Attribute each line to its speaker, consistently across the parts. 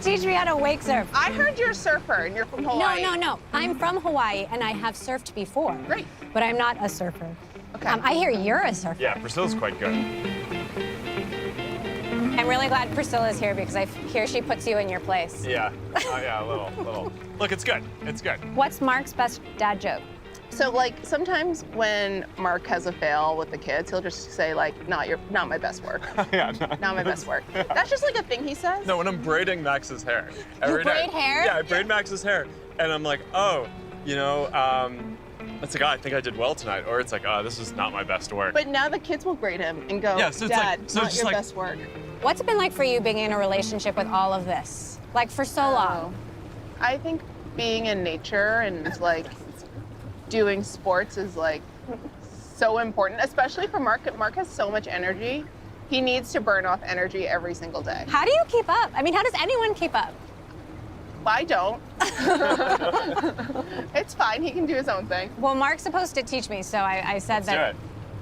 Speaker 1: teach me how to wake surf.
Speaker 2: I heard you're a surfer and you're from Hawaii.
Speaker 1: No. I'm from Hawaii and I have surfed before.
Speaker 2: Great.
Speaker 1: But I'm not a surfer.
Speaker 2: Okay.
Speaker 1: I hear you're a surfer.
Speaker 3: Yeah, Priscilla's quite good.
Speaker 1: I'm really glad Priscilla's here because I hear she puts you in your place.
Speaker 3: Yeah. Oh, yeah, a little. Look, it's good. It's good.
Speaker 1: What's Mark's best dad joke?
Speaker 2: So like sometimes when Mark has a fail with the kids, he'll just say like, not my best work.
Speaker 3: Yeah,
Speaker 2: Not my best work. That's just like a thing he says.
Speaker 3: No, when I'm braiding Max's hair.
Speaker 1: You braid hair?
Speaker 3: Yeah, I braid Max's hair. And I'm like, oh, you know, it's like, oh, I think I did well tonight. Or it's like, oh, this is not my best work.
Speaker 2: But now the kids will grade him and go,
Speaker 3: Yeah, so it's
Speaker 2: Dad,
Speaker 3: like- so
Speaker 2: not
Speaker 3: it's
Speaker 2: your
Speaker 3: like-
Speaker 2: best work.
Speaker 1: What's it been like for you being in a relationship with all of this? Like for so long?
Speaker 2: I think being in nature and like doing sports is like so important, especially for Mark. Mark has so much energy. He needs to burn off energy every single day.
Speaker 1: How do you keep up? I mean, how does anyone keep up?
Speaker 2: I don't. It's fine, he can do his own thing.
Speaker 1: Well, Mark's supposed to teach me, so I said
Speaker 3: Let's do
Speaker 1: that
Speaker 3: it.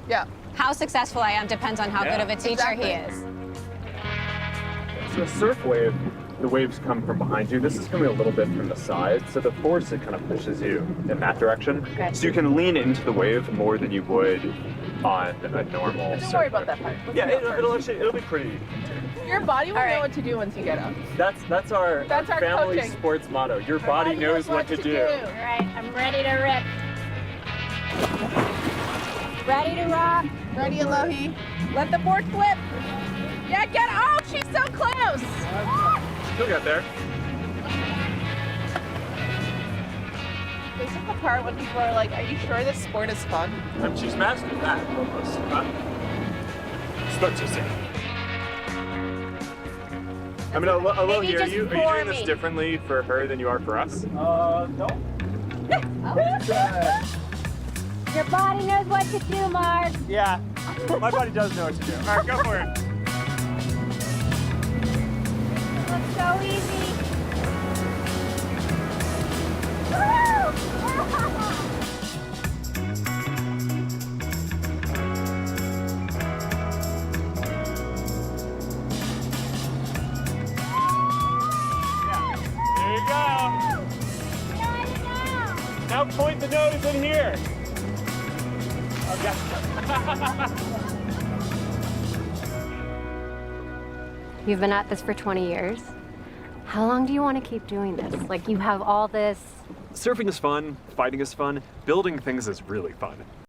Speaker 2: Yeah.
Speaker 1: how successful I am depends on how
Speaker 3: Yeah.
Speaker 1: good of a teacher he
Speaker 2: Exactly.
Speaker 1: is.
Speaker 4: So a surf wave, the waves come from behind you. This is coming a little bit from the side, so the force, it kind of pushes you in that direction.
Speaker 1: Okay.
Speaker 4: So you can lean into the wave more than you would on a normal
Speaker 2: Don't
Speaker 4: surf
Speaker 2: worry about
Speaker 4: wave.
Speaker 2: that part. Let's
Speaker 4: Yeah,
Speaker 2: do that first.
Speaker 4: it'll be pretty.
Speaker 2: Your body will
Speaker 1: All right.
Speaker 2: know what to do once you get up.
Speaker 4: That's our family
Speaker 2: coaching.
Speaker 4: sports motto. Your body knows what to do.
Speaker 1: All right, I'm ready to rip. Ready to rock.
Speaker 2: Ready, Alohi? Let the board flip. Yeah, get, oh, she's so close.
Speaker 4: Still got there.
Speaker 2: This is the part when people are like, are you sure this sport is fun?
Speaker 4: She's mastered that almost. Stuck to say. I mean, Alohi,
Speaker 1: Maybe
Speaker 4: are
Speaker 1: just
Speaker 4: you
Speaker 1: for
Speaker 4: doing this
Speaker 1: me.
Speaker 4: differently for her than you are for us?
Speaker 5: No.
Speaker 1: Your body knows what to do, Mark.
Speaker 5: Yeah, my body does know what to do.
Speaker 4: All right, go for it.
Speaker 1: Looks so easy.
Speaker 4: There you go. Now point the nose in here. Okay.
Speaker 6: You've been at this for 20 years. How long do you want to keep doing this? Like, you have all this.
Speaker 4: Surfing is fun, fighting is fun, building things is really fun.